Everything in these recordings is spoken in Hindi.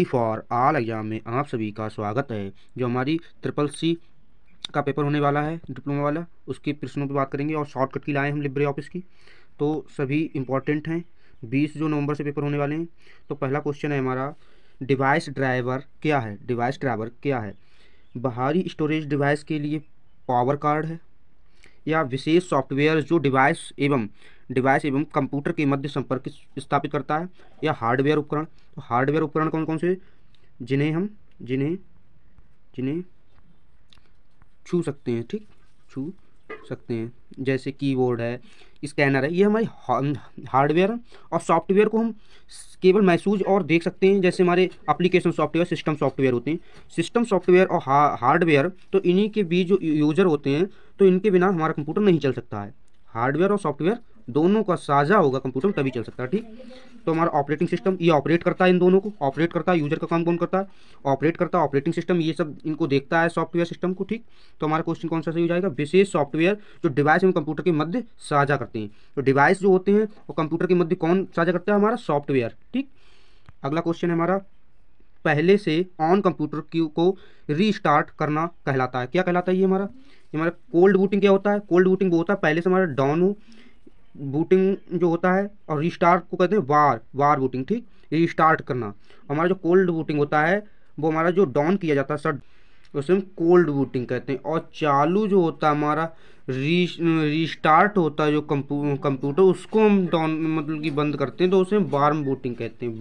फॉर ऑल एग्जाम में आप सभी का स्वागत है। जो हमारी ट्रिपल सी का पेपर होने वाला है डिप्लोमा वाला, उसके प्रश्नों पर बात करेंगे और शॉर्टकट की लाए हम लिब्रे ऑफिस की, तो सभी इंपॉर्टेंट हैं। 20 जो नवंबर से पेपर होने वाले हैं। तो पहला क्वेश्चन है हमारा, डिवाइस ड्राइवर क्या है? डिवाइस ड्राइवर क्या है? बाहरी स्टोरेज डिवाइस के लिए पावर कार्ड है, या विशेष सॉफ्टवेयर जो डिवाइस एवं कंप्यूटर के मध्य संपर्क स्थापित करता है, या हार्डवेयर उपकरण। तो हार्डवेयर उपकरण कौन कौन से, जिन्हें छू सकते हैं, ठीक, छू सकते हैं, जैसे कीबोर्ड है, स्कैनर है, ये हमारी हार्डवेयर। और सॉफ्टवेयर को हम केवल महसूस और देख सकते हैं, जैसे हमारे एप्लीकेशन सॉफ्टवेयर, सिस्टम सॉफ्टवेयर होते हैं। सिस्टम सॉफ्टवेयर और हार्डवेयर, तो इन्हीं के बीच जो यूजर होते हैं, तो इनके बिना हमारा कंप्यूटर नहीं चल सकता है। हार्डवेयर और सॉफ्टवेयर दोनों का साझा होगा कंप्यूटर, तभी चल सकता है, ठीक। तो हमारा ऑपरेटिंग सिस्टम ये ऑपरेट करता है, इन दोनों को ऑपरेट करता है। यूजर का काम कौन करता है? ऑपरेट करता है। ऑपरेटिंग सिस्टम ये सब इनको देखता है, सॉफ्टवेयर सिस्टम को, ठीक। तो हमारा क्वेश्चन कौन सा सही हो जाएगा? विशेष सॉफ्टवेयर जो डिवाइस एवं कंप्यूटर के मध्य साझा करते हैं। तो डिवाइस जो होते हैं वो कंप्यूटर के मध्य कौन साझा करता है? हमारा सॉफ्टवेयर, ठीक। अगला क्वेश्चन है हमारा, पहले से ऑन कंप्यूटर को रीस्टार्ट करना कहलाता है, क्या कहलाता है? ये हमारा कोल्ड बूटिंग क्या होता है? कोल्ड बूटिंग वो होता है पहले से हमारा डाउन हो, बूटिंग जो होता है, और रीस्टार्ट को कहते हैं वार बूटिंग, ठीक, रीस्टार्ट करना। हमारा जो कोल्ड बूटिंग होता है वो हमारा जो डाउन किया जाता है सर, उसे हम कोल्ड बूटिंग कहते हैं। और चालू जो होता है हमारा रीस्टार्ट होता है, जो कंप्यूटर उसको हम डाउन मतलब कि बंद करते हैं, तो उसे हम वार्म बूटिंग कहते हैं।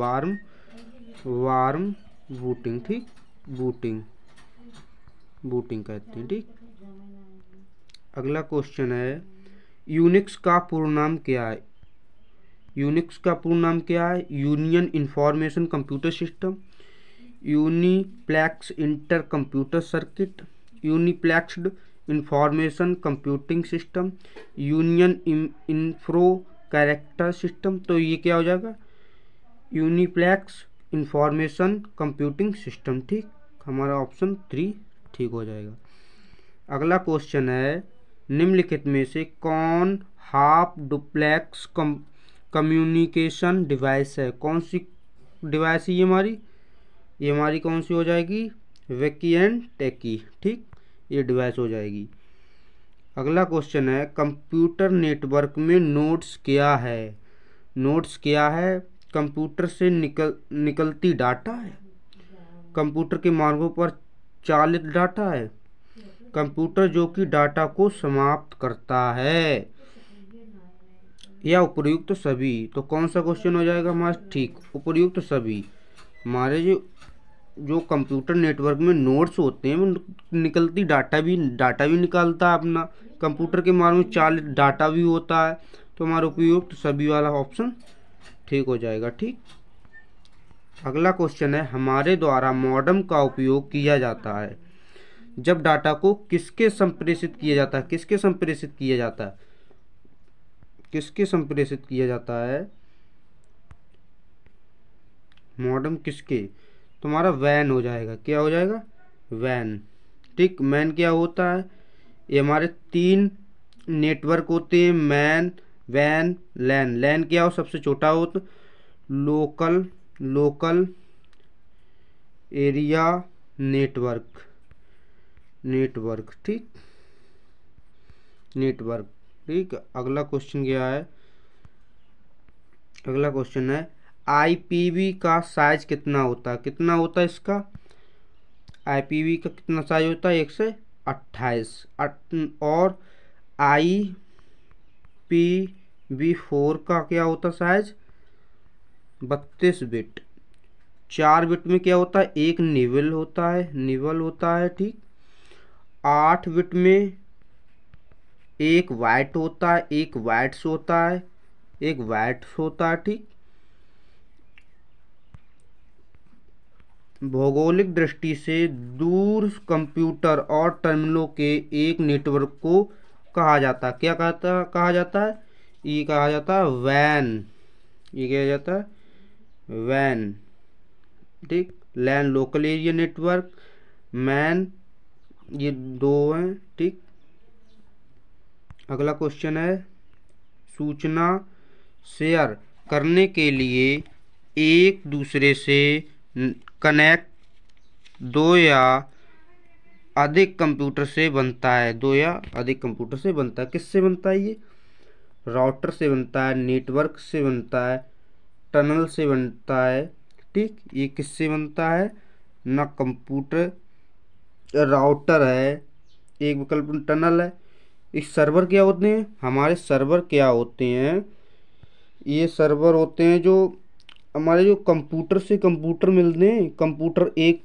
वार्म बूटिंग, ठीक, बूटिंग कहते हैं, ठीक। अगला क्वेश्चन है, यूनिक्स का पूर्ण नाम क्या है? यूनिक्स का पूर्ण नाम क्या है? Union information computer system, uniplex inter computer circuit, uniplexed information computing system, union info character system. तो ये क्या हो जाएगा? यूनिप्लेक्स इंफॉर्मेशन कंप्यूटिंग सिस्टम, ठीक। हमारा ऑप्शन 3 ठीक हो जाएगा। अगला क्वेश्चन है, निम्नलिखित में से कौन हाफ डुप्लेक्स कम्युनिकेशन डिवाइस है? कौन सी डिवाइस है ये हमारी कौन सी हो जाएगी? वैकी एंड टेकी, ठीक, ये डिवाइस हो जाएगी। अगला क्वेश्चन है, कंप्यूटर नेटवर्क में नोड्स क्या है? नोड्स क्या है? कंप्यूटर से निकलती डाटा है, कंप्यूटर के मार्गों पर चालित डाटा है, कंप्यूटर जो कि डाटा को समाप्त करता है, या उपयुक्त सभी। तो कौन सा क्वेश्चन हो जाएगा हमारा? ठीक, उपयुक्त सभी। हमारे जो कंप्यूटर नेटवर्क में नोड्स होते हैं, वो निकलती डाटा भी निकालता है अपना, कंप्यूटर के मार्ग में चालित डाटा भी होता है। तो हमारा उपयुक्त सभी वाला ऑप्शन ठीक हो जाएगा, ठीक। अगला क्वेश्चन है, हमारे द्वारा मॉडेम का उपयोग किया जाता है जब डाटा को किसके संप्रेषित किया जाता है? किसके संप्रेषित किया जाता है मॉडेम किसके? तुम्हारा वैन हो जाएगा। क्या हो जाएगा? वैन, ठीक। मैन क्या होता है? ये हमारे 3 नेटवर्क होते हैं, मैन, वैन, लैन। लैन क्या हो? सबसे छोटा हो, तो लोकल एरिया नेटवर्क, ठीक, नेटवर्क, ठीक। अगला क्वेश्चन क्या है? अगला क्वेश्चन है, आईपीवी का साइज कितना होता है? कितना होता है इसका? आईपीवी का कितना साइज होता है? 128। और IPv4 का क्या होता है साइज? 32 बिट। 4 बिट में क्या होता है? एक निबल होता है, ठीक। 8 बिट में एक वाइट होता है, ठीक। भौगोलिक दृष्टि से दूर कंप्यूटर और टर्मिनलों के एक नेटवर्क को कहा जाता है, क्या कहा जाता है? ये कहा जाता है वैन। ये क्या जाता है? वैन, ठीक। लैन लोकल एरिया नेटवर्क, मैन, ये 2 हैं, ठीक। अगला क्वेश्चन है, सूचना शेयर करने के लिए एक दूसरे से कनेक्ट दो या अधिक कंप्यूटर से बनता है। दो या अधिक कंप्यूटर से बनता है। किससे बनता है ये? राउटर से बनता है, नेटवर्क से बनता है, टनल से बनता है। ठीक, ये किससे बनता है? ना कंप्यूटर, राउटर है, एक विकल्प टनल है। इस सर्वर क्या होते हैं? हमारे सर्वर क्या होते हैं? ये सर्वर होते हैं जो हमारे जो कंप्यूटर से कंप्यूटर मिलते हैं। कंप्यूटर एक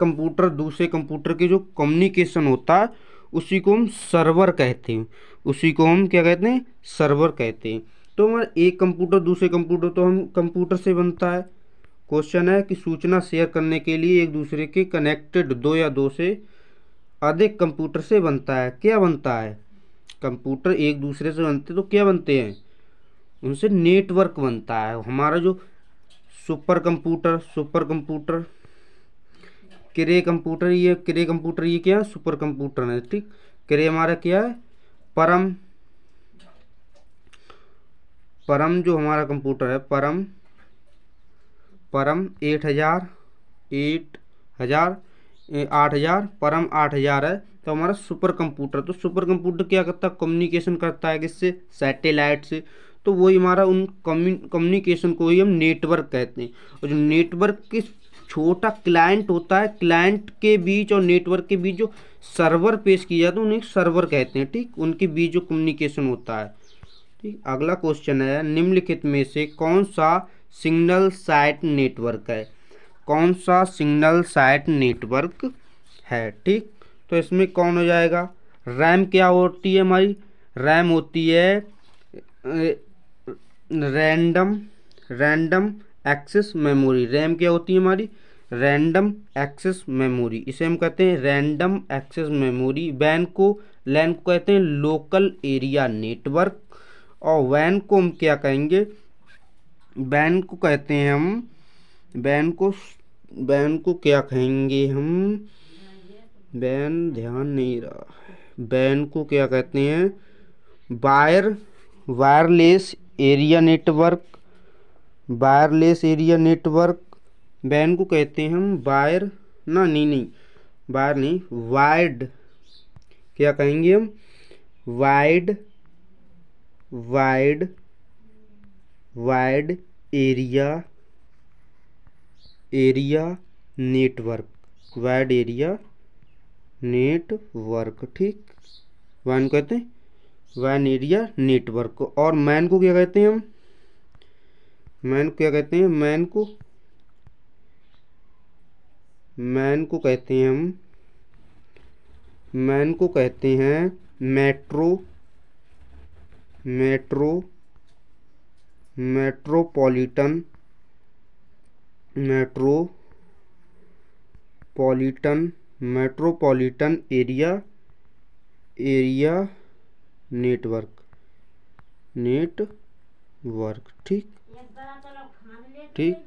कंप्यूटर दूसरे कंप्यूटर के जो कम्युनिकेशन होता है उसी को हम सर्वर कहते हैं। उसी को हम क्या कहते हैं? सर्वर कहते हैं। तो हमारा एक कंप्यूटर दूसरे कंप्यूटर तो हम कंप्यूटर से बनता है। क्वेश्चन है कि सूचना शेयर करने के लिए एक दूसरे के कनेक्टेड दो या दो से अधिक कंप्यूटर से बनता है। क्या बनता है? कंप्यूटर एक दूसरे से बनते तो क्या बनते हैं? उनसे नेटवर्क बनता है। हमारा जो सुपर कंप्यूटर क्रे कंप्यूटर ये क्या है? सुपर कंप्यूटर है। ठीक, क्रे हमारा क्या है? परम परम जो हमारा कंप्यूटर है, परम 8000 8000 परम 8000 है। तो हमारा सुपर कंप्यूटर, तो सुपर कंप्यूटर क्या करता है? कम्युनिकेशन करता है किससे? सैटेलाइट से। तो वही हमारा उन कम्युनिकेशन को ही हम नेटवर्क कहते हैं। और जो नेटवर्क के छोटा क्लाइंट होता है, क्लाइंट के बीच और नेटवर्क के बीच जो सर्वर पेश किया जाता है उन्हें सर्वर कहते हैं। ठीक, उनके बीच जो कम्युनिकेशन होता है। ठीक, अगला क्वेश्चन है निम्नलिखित में से कौन सा सिग्नल साइट नेटवर्क है? कौन सा सिग्नल साइट नेटवर्क है? ठीक, तो इसमें कौन हो जाएगा? रैम क्या होती है हमारी? रैम होती है रैंडम एक्सेस मेमोरी। रैम क्या होती है हमारी? Random access memory. इसे हम कहते हैं रैंडम एक्सेस मेमोरी। लैन को कहते हैं लोकल एरिया नेटवर्क। और वैन को हम क्या कहेंगे? वैन को कहते हैं हम वैन को क्या कहेंगे हम? वैन ध्यान नहीं रहा। वैन को क्या कहते हैं? Wireless area network. Wireless area network वैन को कहते हैं हम वायर ना नहीं वायर नहीं वाइड। क्या कहेंगे हम? Wide wide wide area network. Wide area network. ठीक, वैन कहते हैं वैन एरिया नेटवर्क। और मैन को क्या कहते हैं हम? मैन को क्या कहते हैं? मैन को कहते हैं हम मैन को कहते हैं मेट्रोपॉलिटन एरिया नेटवर्क। ठीक ठीक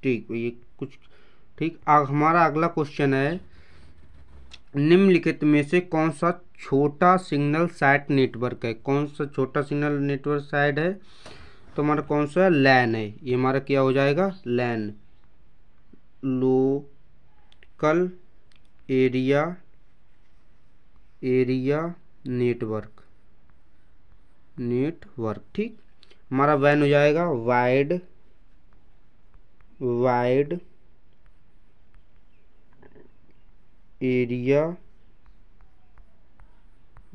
ठीक ये कुछ ठीक। हमारा अगला क्वेश्चन है निम्नलिखित में से कौन सा छोटा सिग्नल साइट नेटवर्क है? कौन सा छोटा सिग्नल नेटवर्क साइट है? तो हमारा कौन सा है? लैन है। ये हमारा क्या हो जाएगा? लैन, लोकल एरिया नेटवर्क। ठीक, हमारा वैन हो जाएगा वाइड एरिया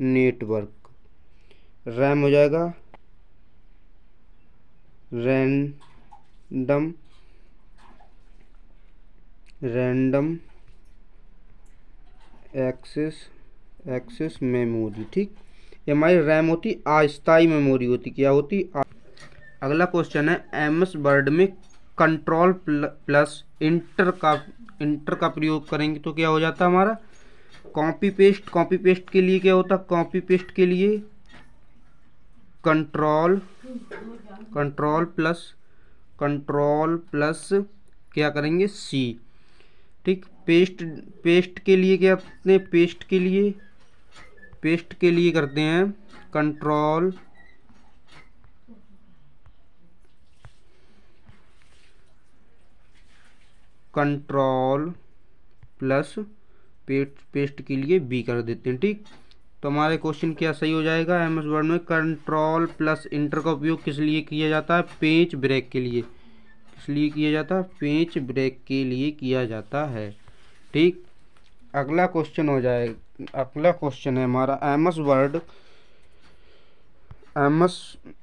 नेटवर्क। रैम हो जाएगा रैंडम एक्सेस मेमोरी। ठीक, ये हमारी रैम होती, अस्थायी मेमोरी होती, क्या होती। अगला क्वेश्चन है एमएस वर्ड में कंट्रोल प्लस इंटर का प्रयोग करेंगे तो क्या हो जाता है हमारा कॉपी पेस्ट। कॉपी पेस्ट के लिए क्या होता है, कॉपी पेस्ट के लिए कंट्रोल प्लस क्या करेंगे सी। ठीक, पेस्ट के लिए क्या करते हैं, पेस्ट के लिए करते हैं कंट्रोल प्लस पेस्ट के लिए बी कर देते हैं। ठीक, तो हमारे क्वेश्चन क्या सही हो जाएगा, एमएस वर्ड में कंट्रोल प्लस इंटर का उपयोग किस लिए किया जाता है, पेज ब्रेक के लिए। किस लिए किया जाता है, पेज ब्रेक के लिए किया जाता है। ठीक, अगला क्वेश्चन हो जाए, अगला क्वेश्चन है हमारा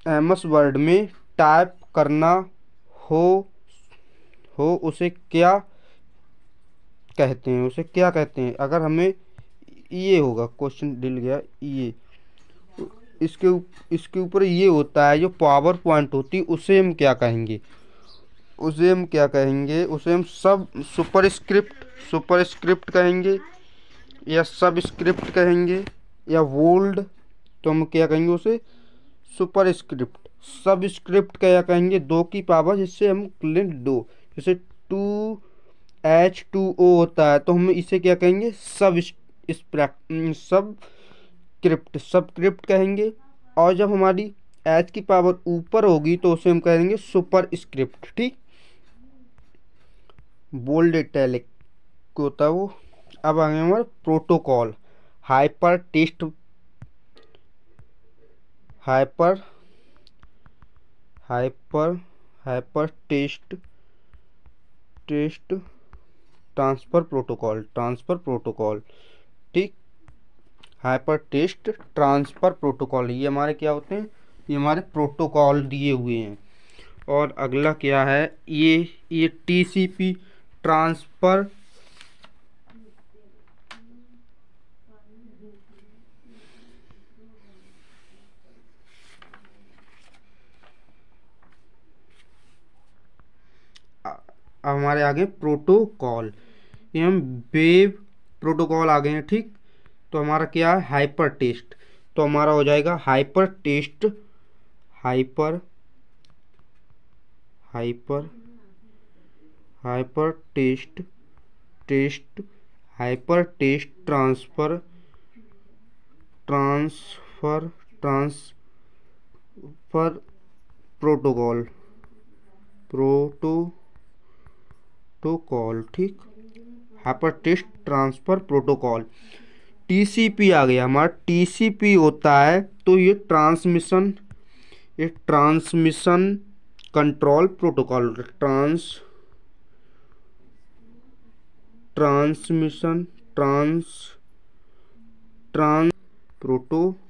एमएस वर्ड में टाइप करना हो उसे क्या कहते हैं, अगर हमें ये होगा, क्वेश्चन डल गया ये, इसके ऊपर ये होता है जो पावर पॉइंट होती है उसे हम क्या कहेंगे, उसे हम सब सुपरस्क्रिप्ट कहेंगे या सब स्क्रिप्ट कहेंगे या बोल्ड। तो हम क्या कहेंगे उसे सुपरस्क्रिप्ट। सब स्क्रिप्ट क्या कहेंगे, 2 की पावर, जिससे हम लें 2, जैसे 2H2O होता है तो हम इसे क्या कहेंगे सबस्क्रिप्ट कहेंगे। और जब हमारी H की पावर ऊपर होगी तो उसे हम कहेंगे सुपर स्क्रिप्ट। ठीक, बोल्ड इटैलिक होता है वो। अब आगे हमारा protocol, hyper test transfer protocol. ठीक, हाइपर टेस्ट ट्रांसफर प्रोटोकॉल, ये हमारे क्या होते हैं, ये हमारे प्रोटोकॉल दिए हुए हैं। और अगला क्या है, ये टीसीपी ट्रांसफर हमारे आगे प्रोटोकॉल, ये हम वेब प्रोटोकॉल आ गए हैं। ठीक, तो हमारा क्या है हाइपर टेस्ट, तो हमारा हो जाएगा हाइपर टेस्ट ट्रांसफर प्रोटोकॉल। ठीक, hyper test transfer protocol. TCP आ गया हमारा, टीसीपी होता है तो ये transmission control protocol, transmission protocol.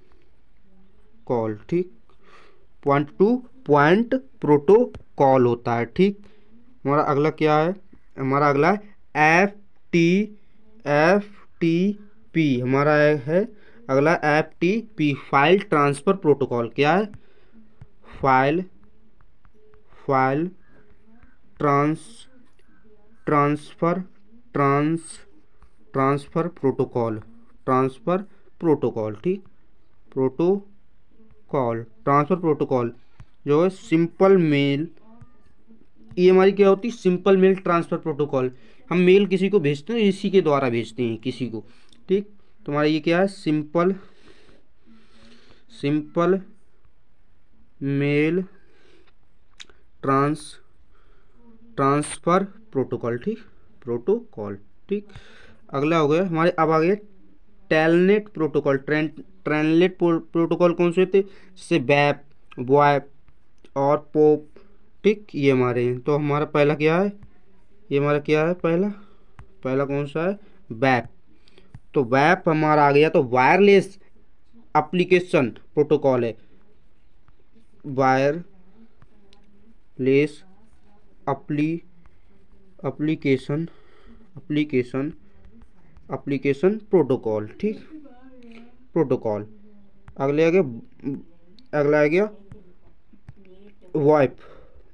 ठीक, पॉइंट टू पॉइंट प्रोटोकॉल होता है। ठीक, हमारा अगला क्या है, हमारा अगला है FTP, हमारा है अगला FTP, फाइल ट्रांसफर प्रोटोकॉल। क्या है, फाइल ट्रांसफर प्रोटोकॉल। ठीक, ट्रांसफर प्रोटोकॉल जो है सिंपल मेल, ये हमारी क्या होती है सिंपल मेल ट्रांसफ़र प्रोटोकॉल। हम मेल किसी को भेजते हैं, इसी के द्वारा भेजते हैं किसी को। ठीक, तुम्हारा ये क्या है सिंपल मेल ट्रांसफ़र प्रोटोकॉल। ठीक, ठीक, अगला हो गया हमारे, अब आ गया टेलनेट प्रोटोकॉल। ट्रेनलेट प्रोटोकॉल कौन से होते, जैसे वैप, वॉइप और पोप। ठीक, ये हमारे हैं। तो हमारा पहला क्या है, ये हमारा क्या है, पहला कौन सा है, वैप। तो वैप हमारा आ गया, तो वायरलेस एप्लीकेशन प्रोटोकॉल है, वायरलेस एप्लीकेशन प्रोटोकॉल। ठीक, अगला आ गया VoIP,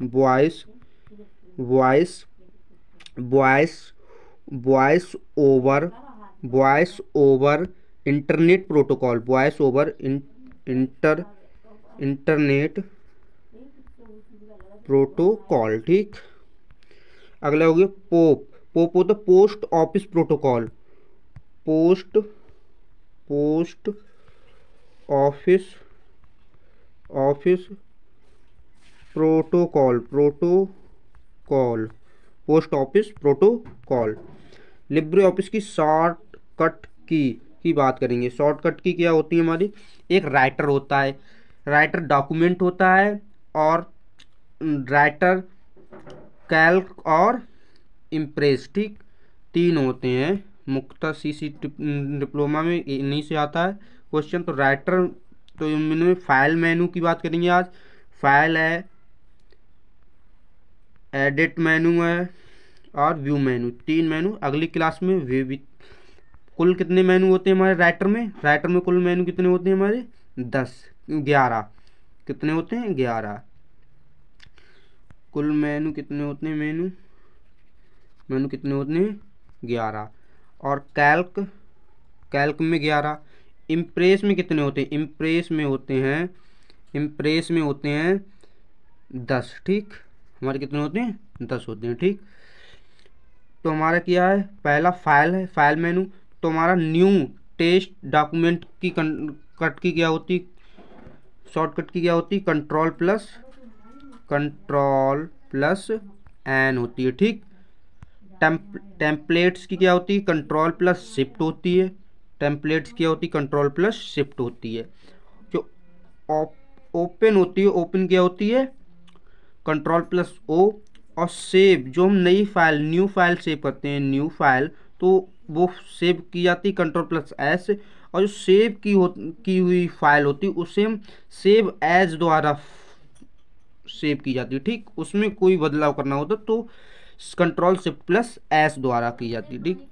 voice voice voice voice over internet protocol, voice over internet protocol. ठीक, अगला हो गया पोप, पोप होता post office protocol, post office protocol post office protocol. Libre Office की शॉर्टकट की बात करेंगे। शॉर्टकट की क्या होती है हमारी, एक राइटर होता है, राइटर डॉक्यूमेंट होता है, और राइटर कैल्क और इम्प्रेस। ठीक, तीन होते हैं मुख्यतः सीसी डिप्लोमा में, इन्हीं से आता है क्वेश्चन। तो राइटर, तो इनमें फाइल मेनू की बात करेंगे आज। फाइल है, एडिट मेनू है और व्यू मेनू, तीन मेनू। अगली क्लास में कुल कितने मेनू होते हैं हमारे राइटर में कुल मेनू कितने होते हैं हमारे 11 कितने होते हैं 11 कुल मेनू कितने होते हैं, मेनू कितने होते हैं 11। और कैल्क में 11। इम्प्रेस में कितने होते हैं, इम्प्रेस में होते हैं 10। ठीक, हमारे कितने होते हैं 10 होते हैं। ठीक, तो हमारा क्या है, पहला फाइल है, फाइल मेनू। तो हमारा न्यू टेस्ट डॉक्यूमेंट की कट की क्या होती, शॉर्टकट की क्या होती, कंट्रोल प्लस एन होती है। ठीक, टेम्पलेट्स की क्या होती है, कंट्रोल प्लस शिफ्ट होती है। टेम्पलेट्स क्या होती है, कंट्रोल प्लस शिफ्ट होती है। जो ओपन होती है, ओपन क्या होती है, कंट्रोल प्लस ओ। और सेव, जो हम नई फाइल न्यू फाइल सेव करते हैं, न्यू फाइल, तो वो सेव की जाती है कंट्रोल प्लस एस। और जो सेव की हुई फाइल होती है उसे हम सेव एज द्वारा सेव की जाती है। ठीक, उसमें कोई बदलाव करना होता तो कंट्रोल शिफ्ट प्लस एस द्वारा की जाती है। ठीक,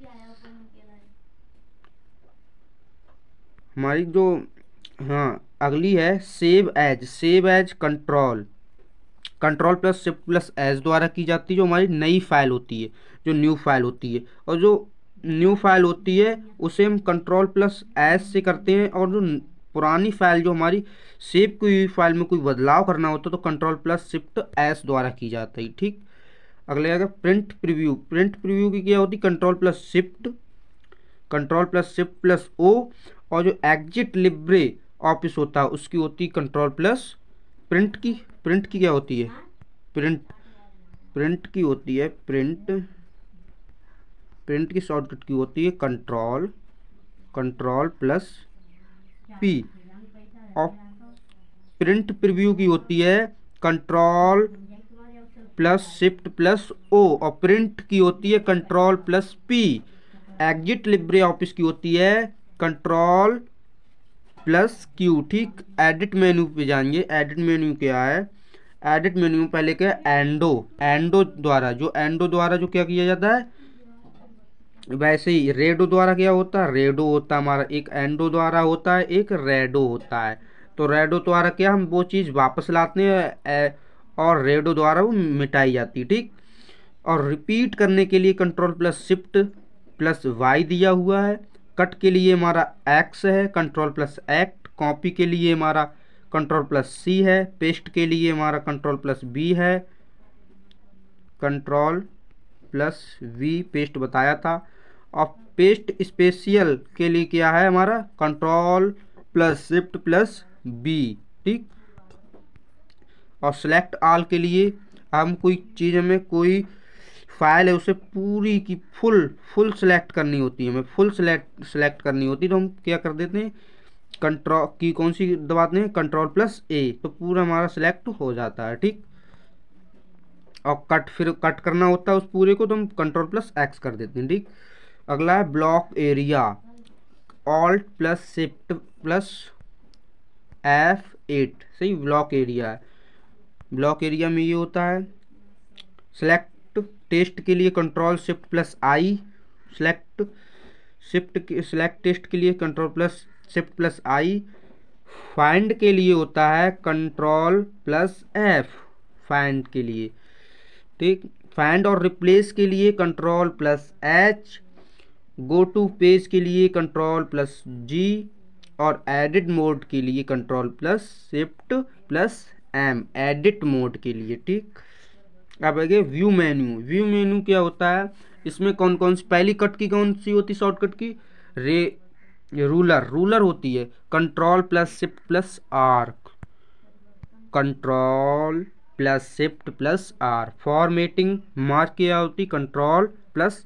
हमारी जो अगली है save as control plus shift plus S द्वारा की जाती है। जो हमारी नई फाइल होती है, जो न्यू फाइल होती है, और जो न्यू फाइल होती है उसे हम कंट्रोल प्लस एस से करते हैं। और जो पुरानी फाइल, जो हमारी सेव की हुई फाइल में कोई बदलाव करना होता है तो कंट्रोल प्लस शिफ्ट एस द्वारा की जाती है। ठीक, अगले आएगा प्रिंट प्रीव्यू की क्या होती है, control plus shift plus O. और जो एग्जिट लिब्रे ऑफिस होता है उसकी होती है कंट्रोल प्लस प्रिंट की क्या होती है, प्रिंट की होती है, प्रिंट की शॉर्टकट की होती है कंट्रोल प्लस पी। और प्रिंट प्रीव्यू की होती है control plus shift plus O. और प्रिंट की होती है control plus P. Exit Libre Office की होती है कंट्रोल प्लस क्यू। ठीक, एडिट मेन्यू पे जाएंगे। एडिट मेन्यू क्या है, एडिट मेन्यू में पहले क्या है, एंडो द्वारा जो क्या किया जाता है, वैसे ही रेडो द्वारा क्या होता है, रेडो होता है हमारा, एक एंडो द्वारा होता है, एक रेडो होता है। तो रेडो द्वारा क्या हम वो चीज़ वापस लाते हैं, और रेडो द्वारा वो मिटाई जाती है। ठीक, और रिपीट करने के लिए control plus shift plus Y दिया हुआ है। कट के लिए हमारा एक्स है, कंट्रोल प्लस एक्ट। कॉपी के लिए हमारा कंट्रोल प्लस सी है। पेस्ट के लिए हमारा कंट्रोल प्लस बी है, कंट्रोल प्लस वी पेस्ट बताया था। और पेस्ट स्पेशियल के लिए क्या है हमारा, control plus shift plus B. ठीक, और सेलेक्ट ऑल के लिए हम कोई चीज़, हमें कोई फाइल है उसे पूरी की फुल सेलेक्ट करनी होती है, हमें फुल सेलेक्ट करनी होती है, तो हम क्या कर देते हैं, कंट्रोल की कौन सी दबाते हैं, कंट्रोल प्लस ए, तो पूरा हमारा सेलेक्ट हो जाता है। ठीक, और फिर कट करना होता है उस पूरे को, तो हम कंट्रोल प्लस एक्स कर देते हैं। ठीक, अगला है block area, alt plus shift plus F8 सही ब्लॉक एरिया है। ब्लॉक एरिया में ये होता है सेलेक्ट टेस्ट के लिए कंट्रोल शिफ्ट प्लस आई, सेलेक्ट टेस्ट के लिए कंट्रोल प्लस शिफ्ट प्लस आई, फाइंड के लिए होता है कंट्रोल प्लस एफ, फाइंड के लिए, ठीक। फाइंड और रिप्लेस के लिए control plus H, go to page के लिए कंट्रोल प्लस जी, और एडिट मोड के लिए control plus shift plus M, edit mode के लिए, ठीक। अब आगे व्यू मेन्यू। व्यू मेन्यू क्या होता है, इसमें कौन कौन सी, पहली कट की कौन सी होती है शॉर्टकट की, रूलर होती है, control plus shift plus R, control plus shift plus R. Formatting mark क्या होती, control plus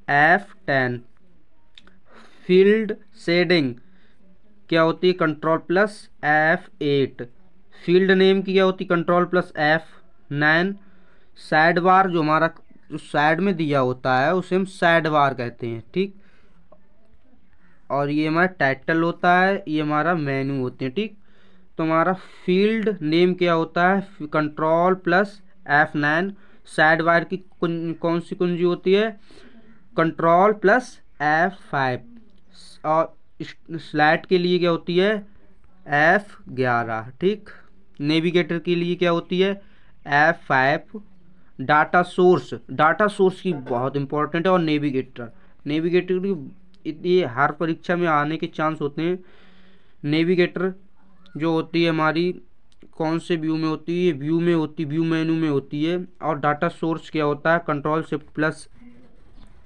F10। Field shading क्या होती है, control plus F8। Field name की क्या होती, control plus F9। Side bar जो हमारा जो साइड में दिया होता है उसे हम साइड बार कहते हैं, ठीक। और ये हमारा टाइटल होता है, ये हमारा मेन्यू होते हैं, ठीक। तो हमारा फील्ड नेम क्या होता है, control plus F9। Side bar की कौन सी कुंजी होती है, कंट्रोल प्लस F5। और स्लाइड के लिए क्या होती है, F11, ठीक। नेविगेटर के लिए क्या होती है, F5। डाटा सोर्स की बहुत इंपॉर्टेंट है। और नेविगेटर की ये हर परीक्षा में आने के चांस होते हैं। नेविगेटर जो होती है हमारी कौन से व्यू में होती है, व्यू मेन्यू में होती है। और डाटा सोर्स क्या होता है, control shift plus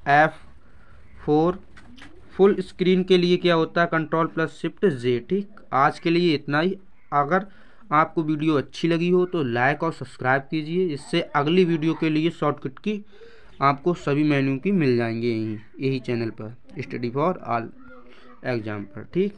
F4। Full screen के लिए क्या होता है, कंट्रोल प्लस शिफ्ट जे, ठीक। आज के लिए इतना ही। अगर आपको वीडियो अच्छी लगी हो तो लाइक और सब्सक्राइब कीजिए, इससे अगली वीडियो के लिए शॉर्टकट की आपको सभी मेन्यू की मिल जाएंगे यही चैनल पर, स्टडी फॉर ऑल एग्जाम पर, ठीक।